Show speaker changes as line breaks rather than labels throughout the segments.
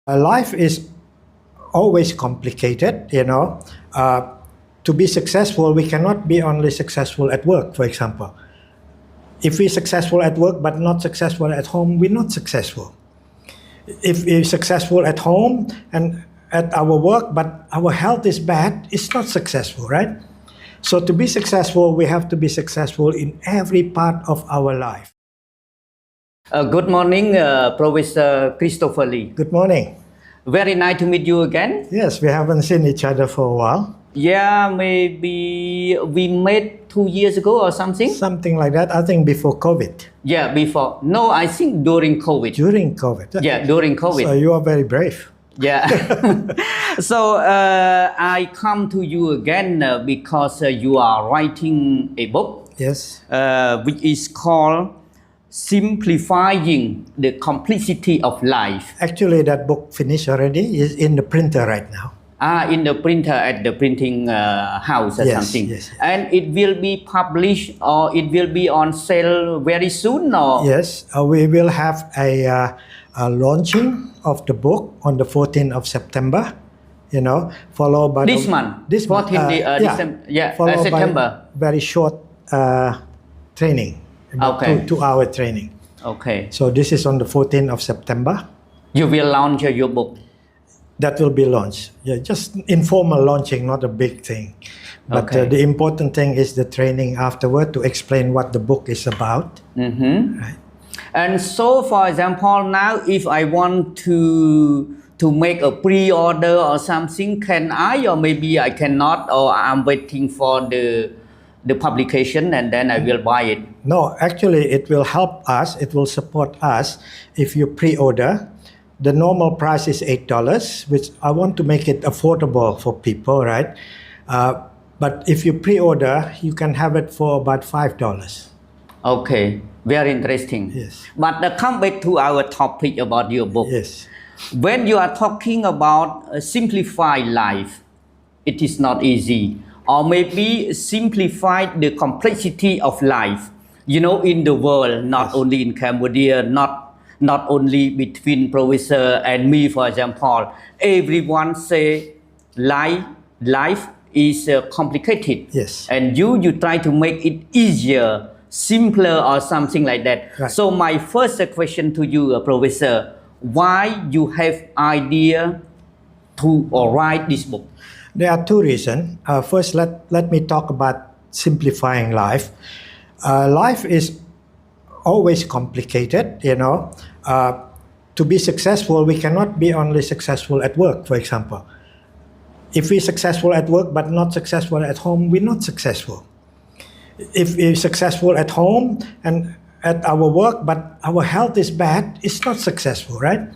Life is always complicated, to be successful, we cannot be only successful at work, for example. If we're successful at work but not successful at home, we're not successful. If we're successful at home and at our work but our health is bad, it's not successful, right? So to be successful, we have to be successful in every part of our life.
Good morning, Professor Christopher Lee.
Good morning.
Very nice to meet you again.
Yes, we haven't seen each other for a while.
Yeah, maybe we met 2 years ago or something.
Something like that, I think before COVID.
Yeah, before. No, I think during COVID.
During COVID.
Yeah, during COVID.
So you are very brave.
Yeah. So I come to you again because you are writing a book.
Yes.
Which is called Simplifying the Complexity of Life.
Actually, that book finished already. Is in the printer right now.
In the printer at the printing house or something.
Yes.
And it will be published or it will be on sale very soon, or?
Yes, we will have a launching of the book on the 14th of September, followed by
this month.
This
14th December. Yeah, September.
By very short training.
Okay.
2-hour training.
Okay.
So this is on the 14th of September.
You will launch your book.
That will be launched. Yeah, just informal launching, not a big thing. But
Okay.
The important thing is the training afterward to explain what the book is about.
Mm-hmm.
Right.
And so, for example, now if I want to make a pre-order or something, can I, or maybe I cannot, or I'm waiting for the publication and then I will buy it?
No, actually it will help us, it will support us if you pre-order. The normal price is $8, which I want to make it affordable for people, right? But if you pre-order, you can have it for about $5.
Okay, very interesting.
Yes.
But come back to our topic about your book.
Yes.
When you are talking about a simplified life, it is not easy. Or maybe simplify the complexity of life, in the world, not
Yes.
only in Cambodia, not only between Professor and me, for example. Everyone say life is complicated.
Yes.
And you try to make it easier, simpler or something like that.
Right.
So my first question to you, Professor, why you have idea to write this book?
There are two reasons. First, let me talk about simplifying life. Life is always complicated, To be successful, we cannot be only successful at work, for example. If we're successful at work but not successful at home, we're not successful. If we're successful at home and at our work but our health is bad, it's not successful, right?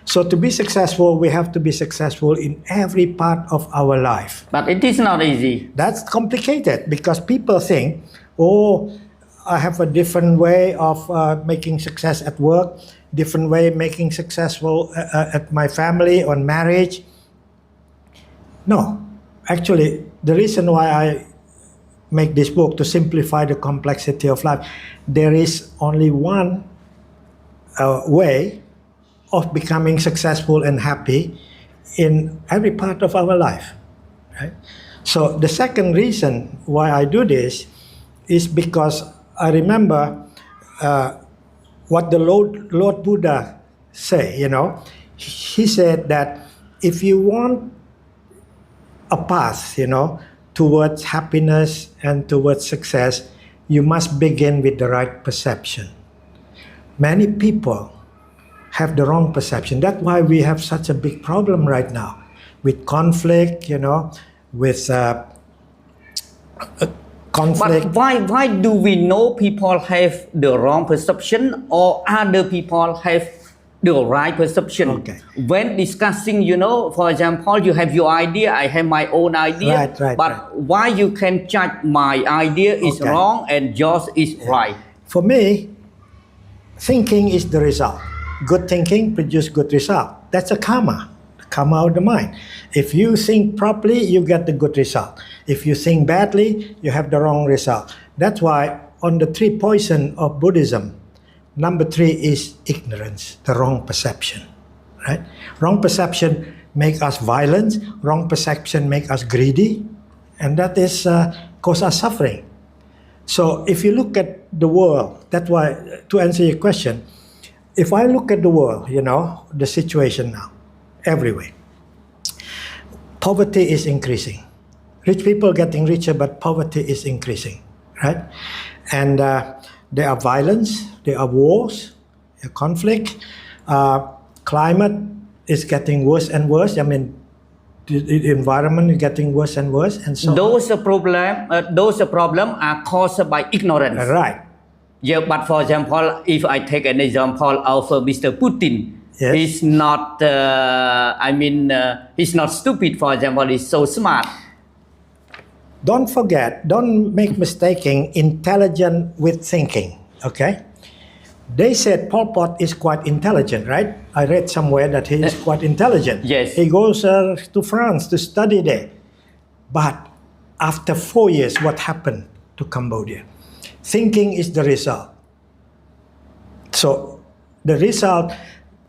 So to be successful, we have to be successful in every part of our life.
But it is not easy.
That's complicated because people think, I have a different way of making success at work, different way making successful at my family or marriage. No, actually, the reason why I make this book to simplify the complexity of life, there is only one way of becoming successful and happy in every part of our life, right? So the second reason why I do this is because I remember what the Lord Buddha say, He said that if you want a path, towards happiness and towards success, you must begin with the right perception. Many people have the wrong perception. That's why we have such a big problem right now with conflict, with conflict.
But why do we know people have the wrong perception or other people have the right perception?
Okay.
When discussing, for example, you have your idea, I have my own idea.
Right.
But why you can judge my idea is
Okay.
wrong and yours is right?
For me, thinking is the result. Good thinking produces good result. That's a karma of the mind. If you think properly, you get the good result. If you think badly, you have the wrong result. That's why on the 3 poison of Buddhism, number 3 is ignorance, the wrong perception. right? Wrong perception make us violent. Wrong perception make us greedy, and that is cause us suffering. So if you look at the world, that's why, to answer your question, if I look at the world, the situation now, everywhere, poverty is increasing. Rich people getting richer, but poverty is increasing, right? And there are violence, there are wars, there are conflict, climate is getting worse and worse. I mean, the environment is getting worse and worse, and so
those problem are caused by ignorance.
Right.
Yeah, but for example, if I take an example of Mr. Putin,
Yes.
he's not. He's not stupid. For example, he's so smart.
Don't forget, don't make mistaking intelligent with thinking, okay? They said Pol Pot is quite intelligent, right? I read somewhere that he is quite intelligent.
Yes.
He goes to France to study there. But after 4 years, what happened to Cambodia? Thinking is the result. So the result,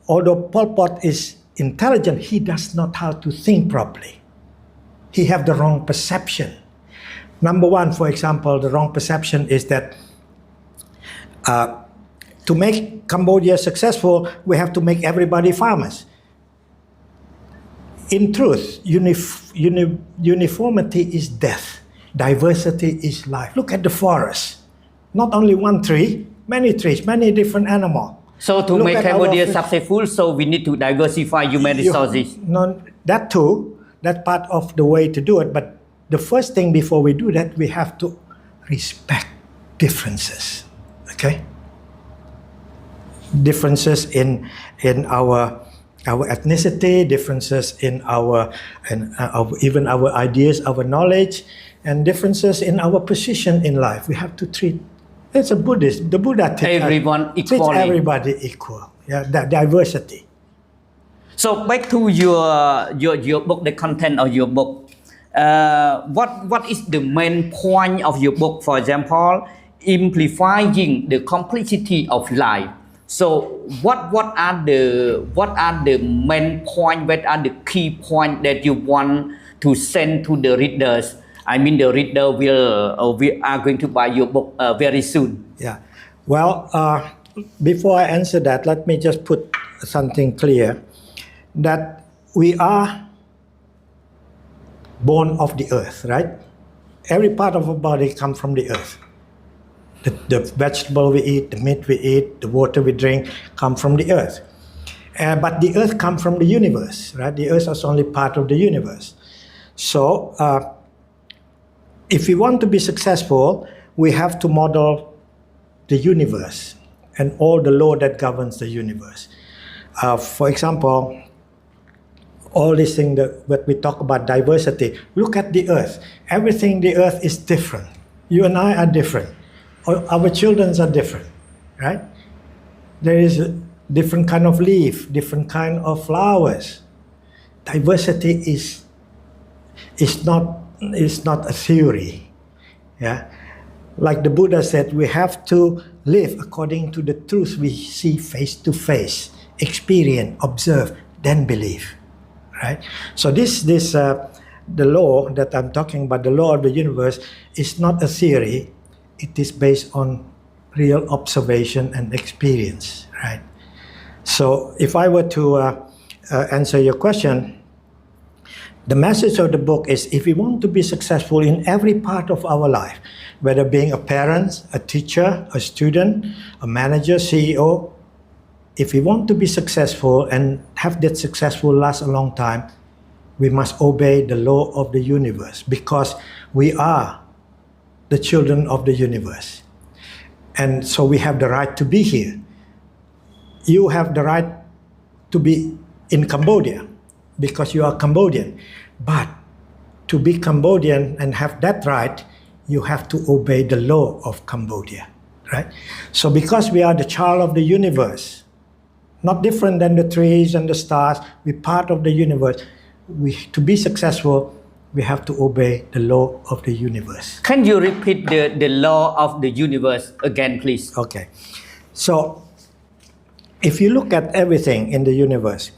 although Pol Pot is intelligent, he does not how to think properly. He have the wrong perception. Number one, for example, the wrong perception is that to make Cambodia successful, we have to make everybody farmers. In truth, uniformity is death. Diversity is life. Look at the forest. Not only one tree, many trees, many different animals.
So to make Cambodia successful, so we need to diversify human resources.
No, that too, that's part of the way to do it. But the first thing before we do that, we have to respect differences. Okay? Differences in our ethnicity, differences in even our ideas, our knowledge, and differences in our position in life. We have to treat. It's a Buddhist. The Buddha
Everyone
treats
equally.
everybody equal. Yeah, that diversity.
So back to your book, the content of your book. What is the main point of your book? For example, simplifying the complexity of life. So what are the main point? What are the key point that you want to send to the readers? I mean, the reader we are going to buy your book very soon.
Yeah. Well, before I answer that, let me just put something clear, that we are born of the earth, right? Every part of our body comes from the earth. The vegetable we eat, the meat we eat, the water we drink come from the earth. But the earth comes from the universe, right? The earth is only part of the universe. So, if we want to be successful, we have to model the universe and all the law that governs the universe. For example, all these things that we talk about diversity, look at the earth. Everything the earth is different. You and I are different. Our children are different, right? There is a different kind of leaf, different kind of flowers. Diversity is not a theory. Yeah, like the Buddha said, we have to live according to the truth we see face to face, experience, observe, then believe. Right. So the law that I'm talking about, the law of the universe, is not a theory. It is based on real observation and experience. Right. So if I were to answer your question, the message of the book is, if we want to be successful in every part of our life, whether being a parent, a teacher, a student, a manager, CEO, if we want to be successful and have that successful last a long time, we must obey the law of the universe, because we are the children of the universe. And so we have the right to be here. You have the right to be in Cambodia because you are Cambodian. But to be Cambodian and have that right, you have to obey the law of Cambodia, right? So because we are the child of the universe, not different than the trees and the stars, we're part of the universe. To be successful, we have to obey the law of the universe.
Can you repeat the law of the universe again, please?
Okay. So if you look at everything in the universe,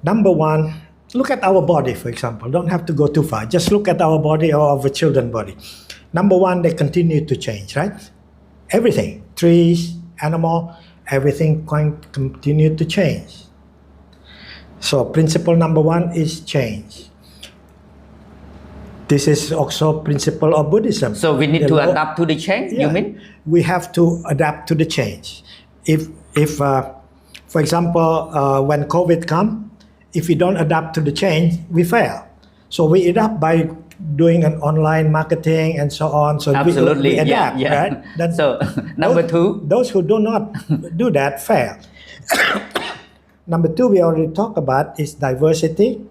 Number one, look at our body, for example. Don't have to go too far. Just look at our body or our children's body. Number one, they continue to change, right? Everything, trees, animal, everything continue to change. So principle number one is change. This is also principle of Buddhism.
So we need to adapt to the change, you mean?
We have to adapt to the change. If for example, when COVID come, if we don't adapt to the change, we fail. So we adapt by doing an online marketing and so on. So
Absolutely,
we adapt, right?
So number two,
those who do not do that fail. Number two, we already talked about is diversity.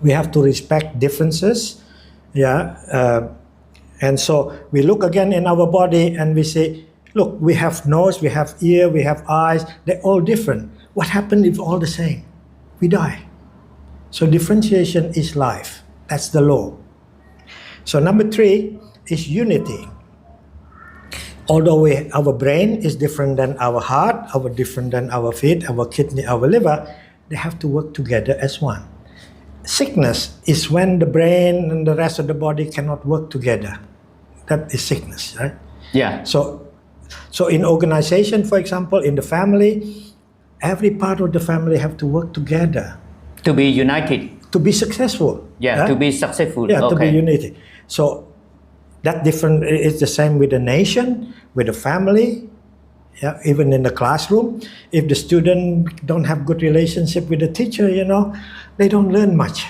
We have to respect differences, and so we look again in our body and we say, look, we have nose, we have ear, we have eyes, they're all different. What happened if all the same? We die. So differentiation is life. That's the law. So number three is unity. Although our brain is different than our heart, different than our feet, our kidney, our liver, they have to work together as one. Sickness is when the brain and the rest of the body cannot work together. That is sickness, right?
Yeah.
So in organization, for example, in the family, every part of the family have to work together.
To be united.
To be successful.
Yeah, to be successful.
Yeah,
okay.
To be united. So that different is the same with the nation, with the family, even in the classroom. If the student don't have good relationship with the teacher, they don't learn much.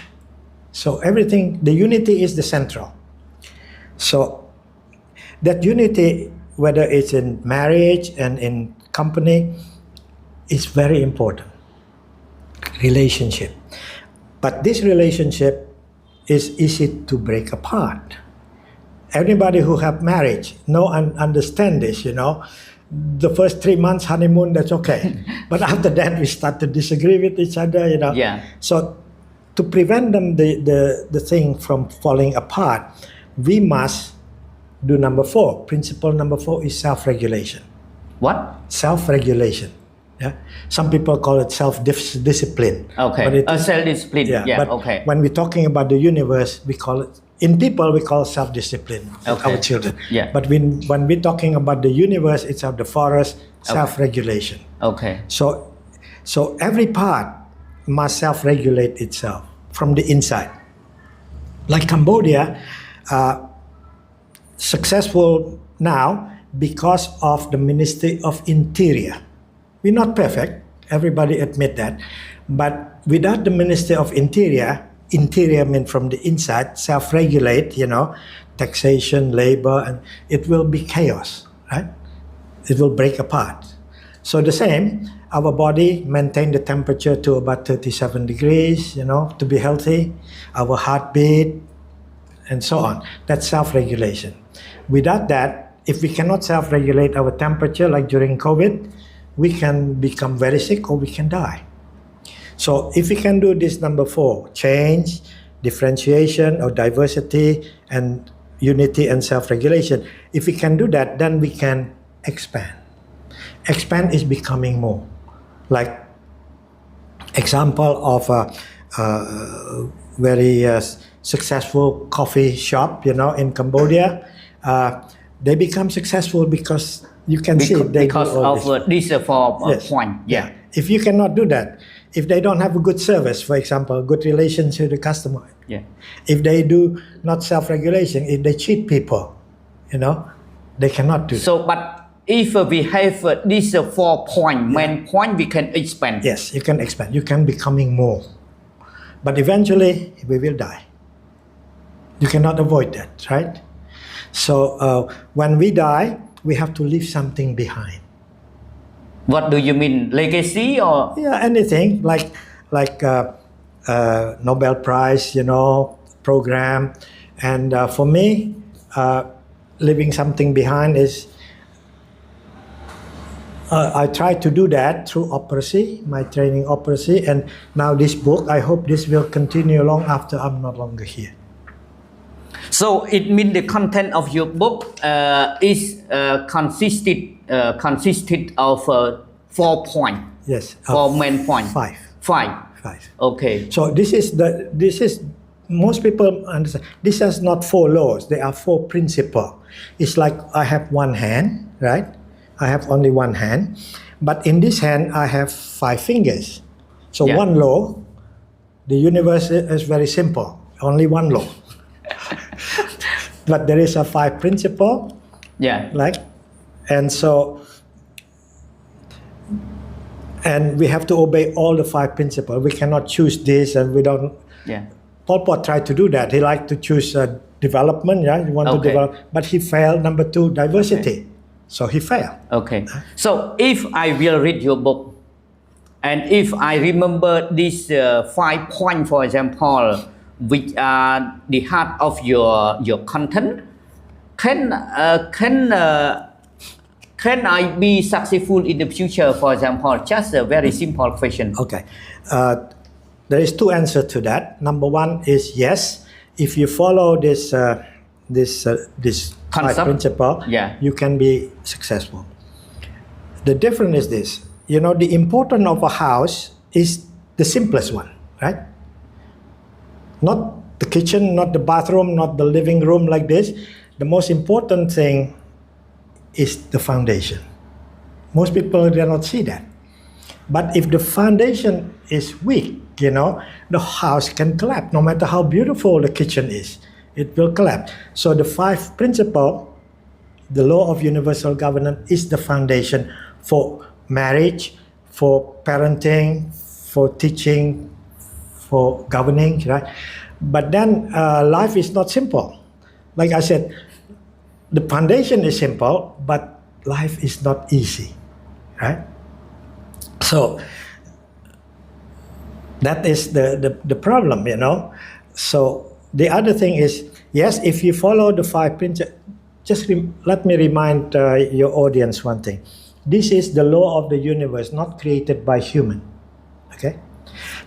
So everything, the unity is the central. So that unity, whether it's in marriage and in company, is very important. Relationship. But this relationship is easy to break apart. Everybody who have marriage understand this, The first 3 months honeymoon, that's okay. But after that, we start to disagree with each other,
Yeah.
So to prevent them the thing from falling apart, we must do number four. Principle number 4 is self-regulation.
What?
Self-regulation. Yeah. Some people call it self-discipline.
Okay.
But it is,
self-discipline. Yeah.
But
okay.
when we're talking about the universe, we call it, in people, we call self-discipline with
Okay.
our children.
Yeah.
But when we're talking about the universe, it's of the forest, self-regulation.
Okay.
So every part must self-regulate itself from the inside. Like Cambodia, successful now because of the Ministry of Interior. We're not perfect, everybody admit that. But without the Ministry of Interior means from the inside, self-regulate, taxation, labor, and it will be chaos, right? It will break apart. So the same, our body maintain the temperature to about 37 degrees, to be healthy, our heartbeat, and so on. That's self-regulation. Without that, if we cannot self-regulate our temperature, like during COVID, we can become very sick or we can die. So if we can do this number 4, change, differentiation or diversity, and unity and self-regulation, if we can do that, then we can expand. Expand is becoming more. Like example of a very successful coffee shop, in Cambodia. They become successful because you can see they
because
do all
of
this.
this point. Yeah.
If you cannot do that, if they don't have a good service, for example, good relationship with the customer, if they do not self-regulation, if they cheat people, they cannot do that.
So, but if we have this 4 point, main point, we can expand.
Yes, you can expand. You can becoming more. But eventually, we will die. You cannot avoid that, right? So when we die, we have to leave something behind.
What do you mean? Legacy or?
Yeah, anything like Nobel Prize, program. And for me, leaving something behind is, I try to do that through OPERACY, my training OPERACY, and now this book, I hope this will continue long after I'm no longer here.
So it means the content of your book is consisted of 4 points.
Yes.
4 main points.
5.
5.
sacrifice.
Okay.
So this is most people understand. This is not 4 laws. There are 4 principles. It's like I have one hand, right? I have only one hand, but in this hand I have 5 fingers. So
Yeah.
one law. The universe is very simple. Only one law. But there is a 5 principle.
Yeah.
Like, and we have to obey all the 5 principles. We cannot choose this, and we don't.
Yeah.
Pol Pot tried to do that. He liked to choose development. Yeah, he wanted to
Okay.
develop, but he failed. Number 2, diversity. So he failed.
Okay. So if I will read your book, and if I remember these 5 points, for example, which are the heart of your content, can I be successful in the future? For example, just a very simple question.
Okay. There is 2 answers to that. Number 1 is yes. If you follow this 5
Concept.
principle,
Yeah.
you can be successful. The difference is this. You know, the importance of a house is the simplest one, right? Not the kitchen, not the bathroom, not the living room like this. The most important thing is the foundation. Most people do not see that. But if the foundation is weak, you know, the house can collapse. No matter how beautiful the kitchen is, it will collapse. So the 5 principle, the law of universal governance, is the foundation for marriage, for parenting, for teaching, for governing, right? But then life is not simple. Like I said, the foundation is simple, but life is not easy, right? So that is the problem, you know. So the other thing is, yes, if you follow the 5 principles, just let me remind your audience one thing. This is the law of the universe, not created by human. Okay?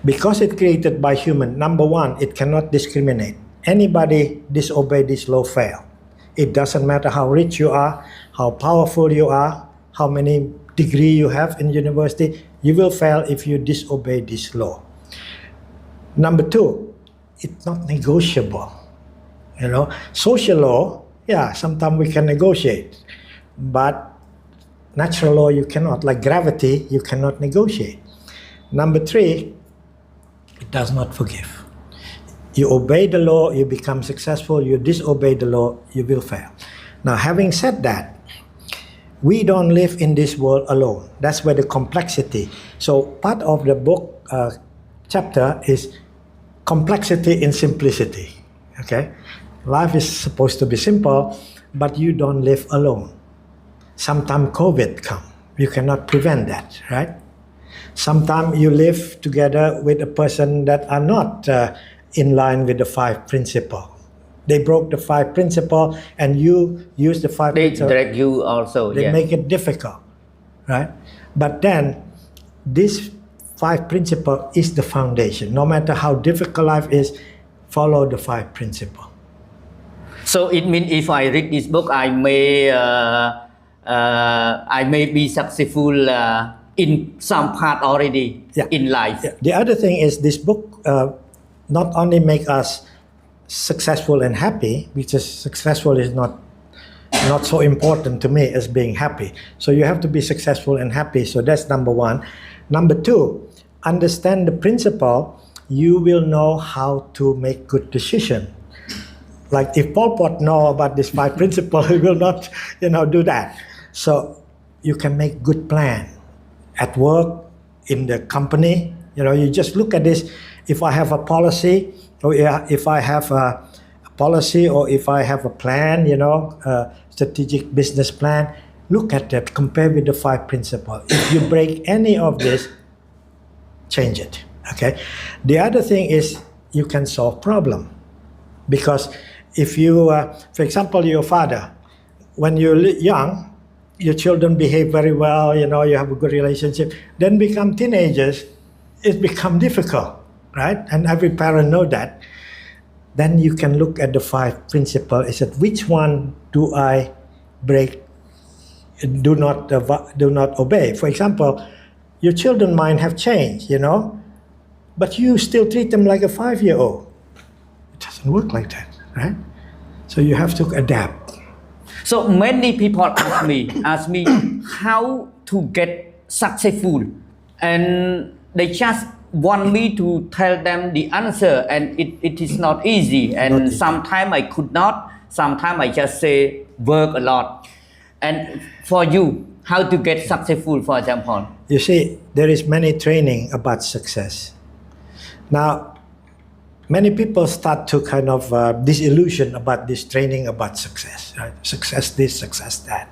Because it's created by human, number 1, it cannot discriminate. Anybody disobey this law fail. It doesn't matter how rich you are, how powerful you are, how many degree you have in university, you will fail if you disobey this law. Number 2, it's not negotiable. You know, social law, yeah, sometimes we can negotiate, but natural law you cannot. Like gravity, you cannot negotiate. Number 3, it does not forgive. You obey the law, you become successful. You disobey the law, you will fail. Now, having said that, we don't live in this world alone. That's where the complexity. So part of the book chapter is complexity in simplicity. Okay, life is supposed to be simple, but you don't live alone. Sometimes COVID come, you cannot prevent that, right? Sometimes you live together with a person that are not in line with the 5 principles. They broke the 5 principles, and you use the 5
They
principles.
drag you also.
They
Yeah.
make it difficult, right? But then, this 5 principle is the foundation. No matter how difficult life is, follow the 5 principle.
So it means if I read this book, I may be successful in some part already in life.
Yeah. The other thing is this book not only make us successful and happy, because successful is not so important to me as being happy. So you have to be successful and happy. So that's number 1. Number 2, understand the principle. You will know how to make good decision. Like if Pol Pot know about this 5 principle, he will not, do that. So you can make good plan at work, in the company. You just look at this. If I have a policy, or if I have a policy, or if I have a plan, strategic business plan, look at that, compare with the 5 principles. If you break any of this, change it. Okay. The other thing is you can solve problem, because if you, for example, your father, when you're young, your children behave very well, you have a good relationship. Then become teenagers, it become difficult, right? And every parent know that. Then you can look at the 5 principles. Is that which one do I break? Do not obey. For example, your children might have changed. but you still treat them like a 5-year-old. It doesn't work like that, right? So you have to adapt.
So many people ask me how to get successful, and they just want me to tell them the answer, and it is not easy. And sometimes I could not. Sometimes I just say work a lot. And for you, how to get successful, for example?
You see, there is many training about success. Now, many people start to kind of disillusion about this training about success, right? Success this, success that.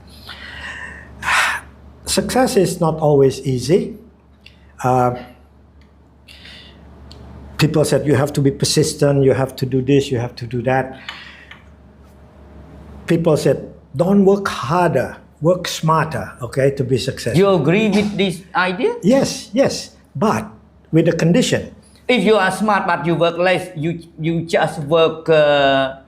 Success is not always easy. People said you have to be persistent, you have to do this, you have to do that. People said, don't work harder, work smarter, okay, to be successful.
You agree with this idea?
Yes, but with a condition.
If you are smart but you work less, you just work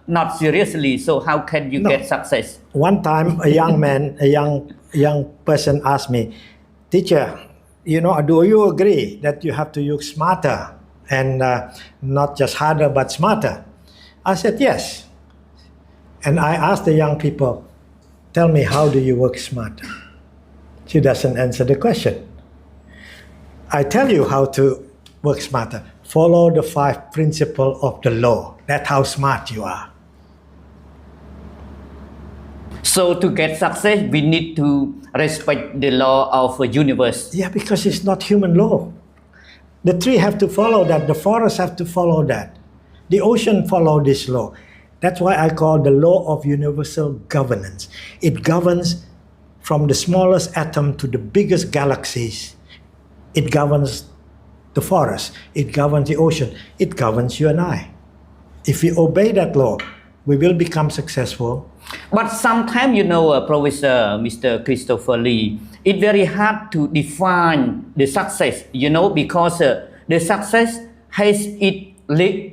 not seriously. So how can you get success?
One time, a young man, a young person asked me, teacher, do you agree that you have to work smarter and not just harder but smarter? I said yes. And I asked the young people, tell me, how do you work smarter? She doesn't answer the question. I tell you how to work smarter. Follow the 5 principles of the law. That's how smart you are.
So to get success, we need to respect the law of the universe.
Yeah, because it's not human law. The tree have to follow that. The forest have to follow that. The ocean follow this law. That's why I call the law of universal governance. It governs from the smallest atom to the biggest galaxies. It governs the forest. It governs the ocean. It governs you and I. If we obey that law, we will become successful.
But sometimes, Professor Mr. Christopher Lee, it's very hard to define the success, because the success has its level,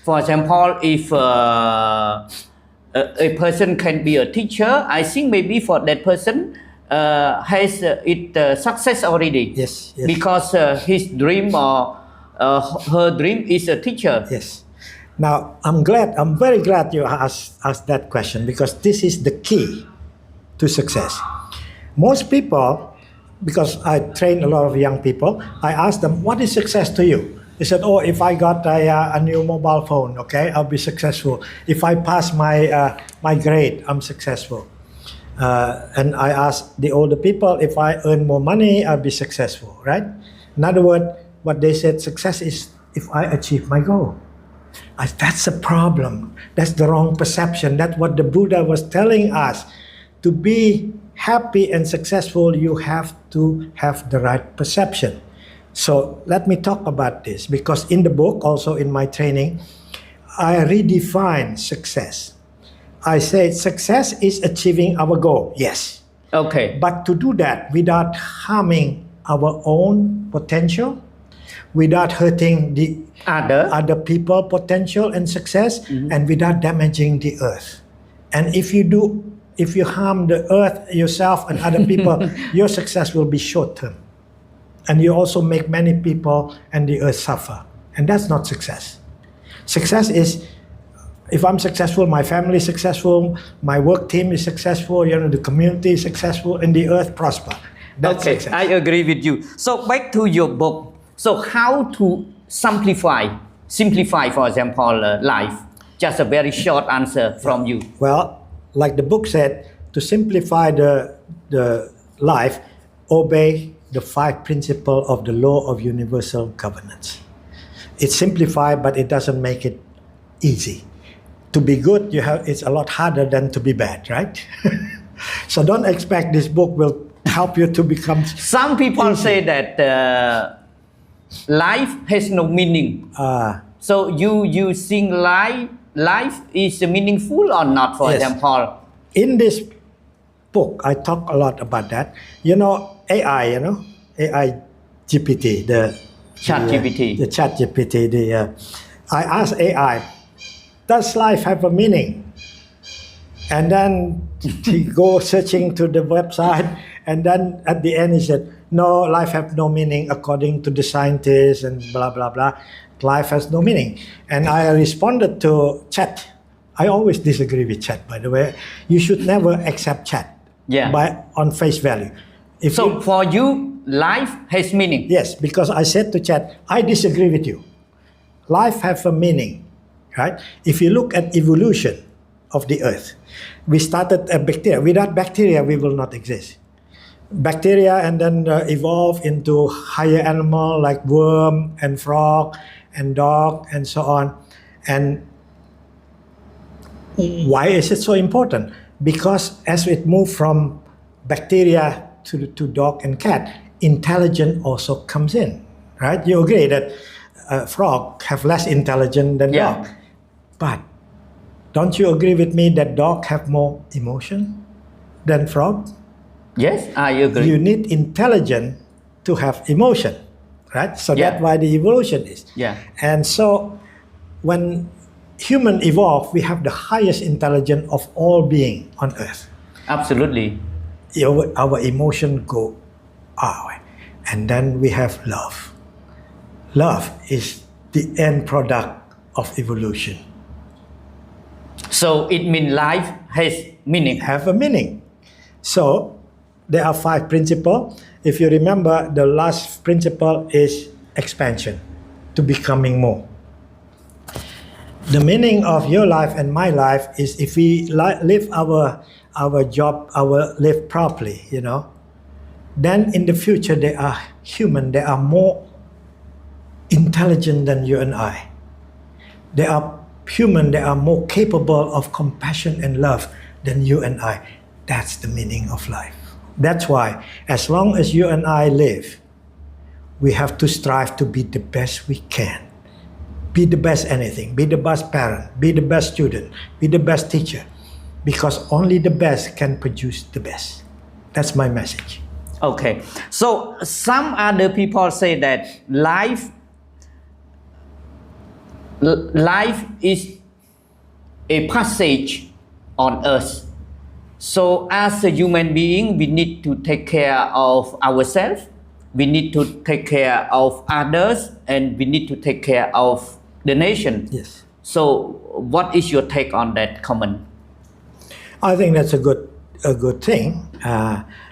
For example, if a person can be a teacher, I think maybe for that person has success already.
Yes.
Because his dream or her dream is a teacher.
Yes. Now, I'm very glad you asked that question, because this is the key to success. Most people, because I train a lot of young people, I ask them, what is success to you? They said, if I got a new mobile phone, okay, I'll be successful. If I pass my grade, I'm successful. And I ask the older people, if I earn more money, I'll be successful, right? In other words, what they said, success is if I achieve my goal. That's a problem. That's the wrong perception. That's what the Buddha was telling us. To be happy and successful, you have to have the right perception. So let me talk about this, because in the book, also in my training, I redefine success. I say success is achieving our goal, yes.
Okay.
But to do that without harming our own potential, without hurting the other people potential and success, and without damaging the earth. And if you harm the earth, yourself and other people, your success will be short term. And you also make many people and the earth suffer. And that's not success. Success is, if I'm successful, my family is successful, my work team is successful, the community is successful, and the earth prosper. That's
okay,
success.
I agree with you. So back to your book. So how to simplify, for example, life? Just a very short answer from you.
Well, like the book said, to simplify the life, obey the 5 principles of the law of universal governance. It's simplified, but it doesn't make it easy. To be good, it's a lot harder than to be bad, right? So don't expect this book will help you to become.
Some people
easy.
say that life has no meaning. So you think life is meaningful or not, for example?
In this book, I talk a lot about that. AI, AI GPT, the
Chat GPT.
The Chat GPT. I asked AI, does life have a meaning? And then he go searching to the website And then at the end he said, no, life have no meaning according to the scientists and blah, blah, blah. Life has no meaning. And I responded to chat. I always disagree with chat, by the way. You should never accept chat on face value.
So for you, life has meaning?
Yes, because I said to chat, I disagree with you. Life has a meaning, right? If you look at evolution of the earth, we started a bacteria. Without bacteria, we will not exist. Bacteria and then evolve into higher animal like worm and frog and dog and so on. And why is it so important? Because as it moves from bacteria to dog and cat, intelligence also comes in, right? You agree that frog have less intelligence than dog. But don't you agree with me that dog have more emotion than frog?
Yes, I agree.
You need intelligence to have emotion, right? So that's why the evolution is. And so when human evolve, we have the highest intelligence of all being on earth.
Absolutely.
Our emotion go our way. And then we have love. Love is the end product of evolution.
So it means life has meaning.
Have a meaning. So there are 5 principles. If you remember, the last principle is expansion, to becoming more. The meaning of your life and my life is if we live our job, live properly, then in the future they are human, they are more intelligent than you and I. They are human, they are more capable of compassion and love than you and I. That's the meaning of life. That's why as long as you and I live, we have to strive to be the best we can. Be the best anything, be the best parent, be the best student, be the best teacher, because only the best can produce the best. That's my message.
Okay, so some other people say that life is a passage on earth. So as a human being, we need to take care of ourselves, we need to take care of others, and we need to take care of the nation.
Yes.
So what is your take on that comment?
I think that's a good thing,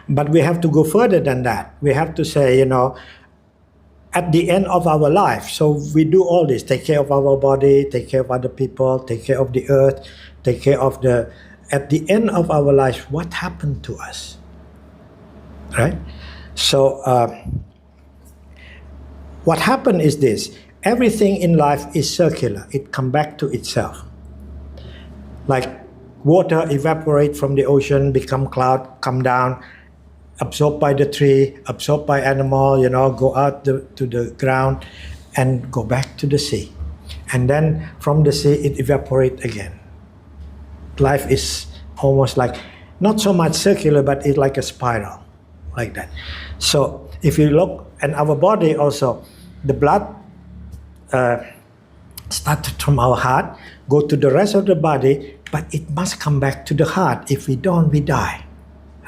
but we have to go further than that. We have to say, at the end of our life, so we do all this, take care of our body, take care of other people, take care of the earth, take care of at the end of our life, what happened to us, right? So what happened is this: everything in life is circular. It comes back to itself. Like water evaporate from the ocean, become cloud, come down, absorbed by the tree, absorbed by animal, go out to the ground and go back to the sea. And then from the sea, it evaporate again. Life is almost like, not so much circular, but it's like a spiral, like that. So if you look at our body also, the blood started from our heart, go to the rest of the body, but it must come back to the heart. If we don't, we die,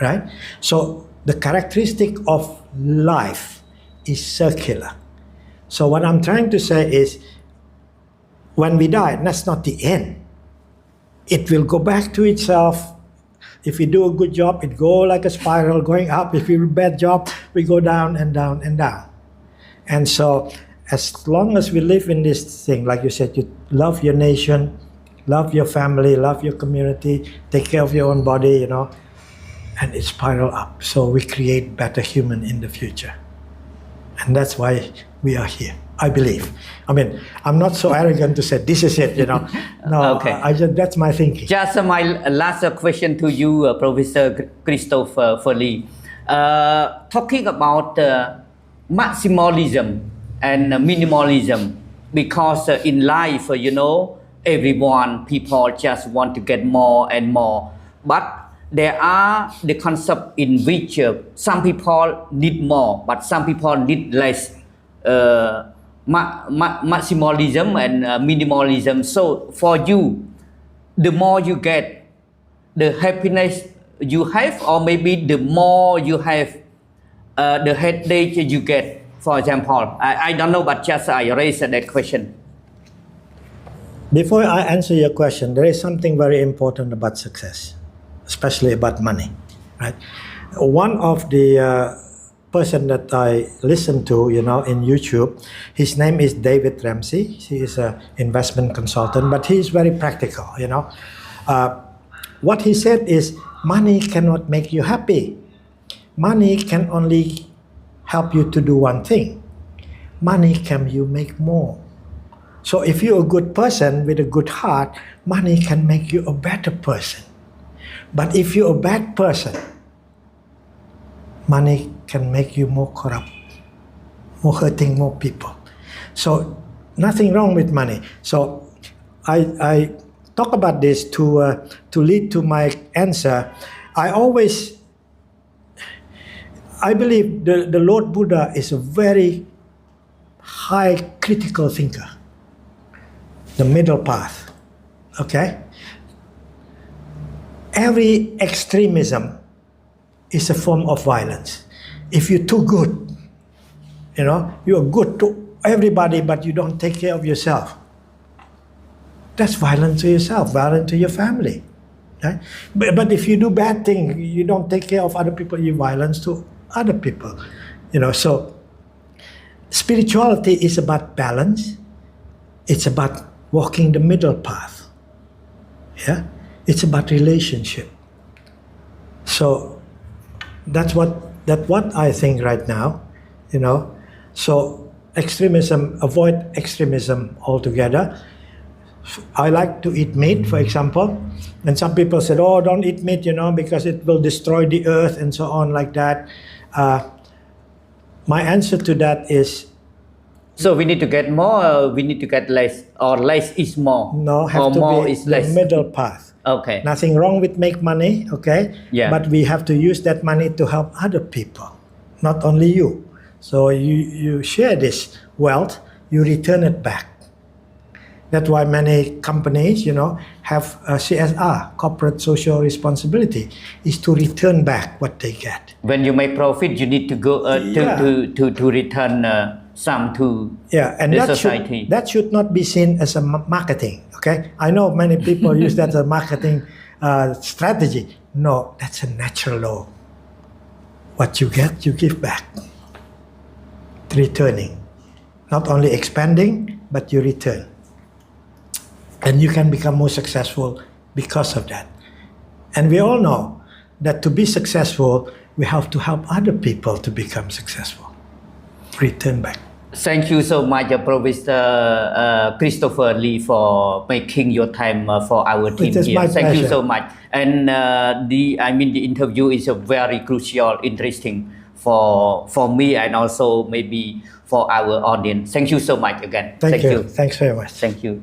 right? So the characteristic of life is circular. So what I'm trying to say is, when we die, that's not the end. It will go back to itself. If we do a good job, it go like a spiral going up. If we do a bad job, we go down and down and down. And so as long as we live in this thing, like you said, you love your nation, love your family, love your community, take care of your own body, and it spiral up. So we create better human in the future. And that's why we are here, I believe. I mean, I'm not so arrogant to say this is it, No,
okay.
That's my thinking.
Just my last question to you, Professor Christopher Lee. Talking about maximalism and minimalism, because in life, people just want to get more and more. But there are the concept in which some people need more, but some people need less. Maximalism and minimalism. So for you, the more you get, the happiness you have, or maybe the more you have, the headache you get? For example, I don't know, but just I raised that question.
Before I answer your question, there is something very important about success, especially about money, right? One of the person that I listen to, in YouTube, his name is David Ramsey. He is an investment consultant, but he is very practical, What he said is, money cannot make you happy. Money can only help you to do one thing. Money can you make more. So if you're a good person with a good heart, money can make you a better person. But if you're a bad person, money can make you more corrupt, more hurting more people. So nothing wrong with money. So I talk about this to lead to my answer. I believe the Lord Buddha is a very high critical thinker. The middle path, okay? Every extremism is a form of violence. If you're too good, you're good to everybody, but you don't take care of yourself, that's violent to yourself, violent to your family. Right? But if you do bad things, you don't take care of other people, you violence to other people. So spirituality is about balance. It's about walking the middle path. Yeah? It's about relationship. So that's what I think right now, So extremism, avoid extremism altogether. I like to eat meat, for example, and some people said, "Oh, don't eat meat, because it will destroy the earth," and so on, like that. My answer to that is,
so we need to get more, we need to get less, or less is more?
No, have
or
to
more
be
is
the
less.
middle path.
Okay.
Nothing wrong with make money, okay?
Yeah.
But we have to use that money to help other people, not only you. So you share this wealth, you return it back. That's why many companies, have a CSR, corporate social responsibility, is to return back what they get.
When you make profit, you need to go to return some to
and
the
that
society.
That should not be seen as a marketing. Okay, I know many people use that as a marketing strategy. No, that's a natural law. What you get, you give back. Returning, not only expanding, but you return. And you can become more successful because of that. And we all know that to be successful, we have to help other people to become successful. Return back.
Thank you so much, Professor Christopher Lee, for making your time for our team
It is
here.
my
Thank
pleasure.
you so much. And the interview is a very crucial, interesting for me, and also maybe for our audience. Thank you so much again.
Thank you. Thanks very much.
Thank you.